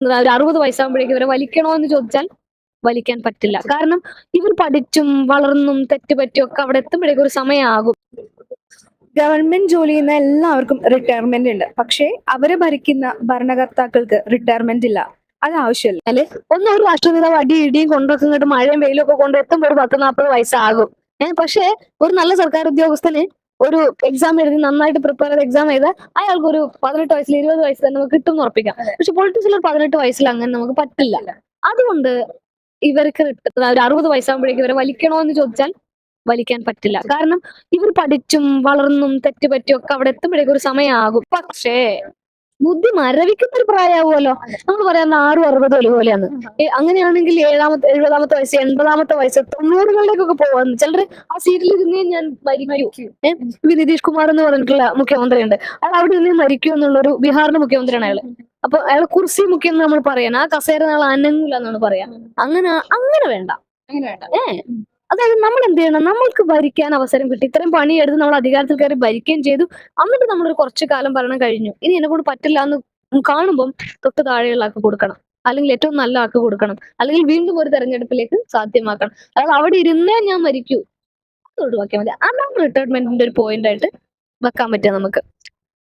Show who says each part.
Speaker 1: ഒരു 60 വയസ്സാകുമ്പോഴേക്കും ഇവരെ വലിക്കണോ എന്ന് ചോദിച്ചാൽ വലിക്കാൻ പറ്റില്ല. കാരണം ഇവർ പഠിച്ചും വളർന്നും തെറ്റ് പറ്റിയും ഒക്കെ അവിടെ എത്തുമ്പോഴേക്കും ഒരു സമയമാകും.
Speaker 2: ഗവൺമെന്റ് ജോലി ചെയ്യുന്ന എല്ലാവർക്കും റിട്ടയർമെന്റ് ഉണ്ട്. പക്ഷേ അവരെ ഭരിക്കുന്ന ഭരണകർത്താക്കൾക്ക് റിട്ടയർമെന്റ് ഇല്ല. അത് ആവശ്യമില്ല.
Speaker 1: അല്ലെ ഒന്നും ഒരു രാഷ്ട്രീയ നേതാവ് അടി ഇടിയും കൊണ്ടൊക്കെ ഇങ്ങോട്ട് മഴയും വെയിലും ഒക്കെ കൊണ്ട് എത്തുമ്പോൾ ഒരു 10-40 വയസ്സാകും. പക്ഷേ ഒരു നല്ല സർക്കാർ ഉദ്യോഗസ്ഥന് ഒരു എക്സാം എഴുതി നന്നായിട്ട് പ്രിപ്പയർ ചെയ്ത് എക്സാം ചെയ്താൽ അയാൾക്ക് ഒരു 18 വയസ്സിൽ 20 വയസ്സ് തന്നെ നമുക്ക് കിട്ടും എന്ന് ഉറപ്പിക്കാം. പക്ഷെ പൊളിറ്റിക്സിൽ ഒരു 18 വയസ്സിൽ അങ്ങനെ നമുക്ക് പറ്റില്ല. അതുകൊണ്ട് ഇവർക്ക് ഒരു 60 വയസ്സാകുമ്പോഴേക്കും ഇവരെ വലിക്കണോ എന്ന് ചോദിച്ചാൽ വലിക്കാൻ പറ്റില്ല. കാരണം ഇവർ പഠിച്ചും വളർന്നും തെറ്റ് പറ്റിയും ഒക്കെ അവിടെ എത്തുമ്പോഴേക്കും ഒരു സമയമാകും. പക്ഷേ ബുദ്ധി മരവിക്കുന്ന ഒരു പ്രായമാവുമല്ലോ. നമ്മൾ പറയാൻ 6-60 ഒരുപോലെയാണ്. അങ്ങനെയാണെങ്കിൽ 70-ാമത്തെ വയസ്സ്, 80-ാമത്തെ വയസ്സ്, 90-കളിലേക്കൊക്കെ പോവാന്ന്. ചിലര് ആ സീറ്റിൽ ഇരുന്നേ ഞാൻ മരിക്കൂ. നിതീഷ് കുമാർ എന്ന് പറഞ്ഞിട്ടുള്ള മുഖ്യമന്ത്രി ഉണ്ട്. അയാൾ അവിടെ ഇരുന്നേ മരിക്കൂ എന്നുള്ളൊരു ബീഹാറിന്റെ മുഖ്യമന്ത്രിയാണ് അയാള്. അപ്പൊ അയാൾ കുർസി മുഖ്യം എന്ന് നമ്മൾ പറയാൻ ആ കസേര നാളെ അനങ്ങൂല എന്നാണ് പറയാ. അങ്ങനെ വേണ്ട. അതായത് നമ്മൾ എന്ത് ചെയ്യണം, നമ്മൾക്ക് ഭരിക്കാൻ അവസരം കിട്ടി, ഇത്രയും പണിയെടുത്ത് നമ്മൾ അധികാരത്തിൽ കയറി ഭരിക്കുകയും ചെയ്തു. എന്നിട്ട് നമ്മളൊരു കുറച്ചു കാലം ഭരണം കഴിഞ്ഞു, ഇനി എന്നെ കൊണ്ട് പറ്റില്ല എന്ന് കാണുമ്പം തൊട്ട് താഴെയുള്ള ആൾക്ക് കൊടുക്കണം, അല്ലെങ്കിൽ ഏറ്റവും നല്ല ആൾക്ക് കൊടുക്കണം, അല്ലെങ്കിൽ വീണ്ടും ഒരു തെരഞ്ഞെടുപ്പിലേക്ക് സാധ്യമാക്കണം. അതായത് അവിടെ ഇരുന്നേ ഞാൻ മരിക്കൂ അത് ഒഴിവാക്കിയാൽ മതി. അതാണ് റിട്ടയർമെന്റിന്റെ ഒരു പോയിന്റ് ആയിട്ട് വെക്കാൻ പറ്റുക നമുക്ക്.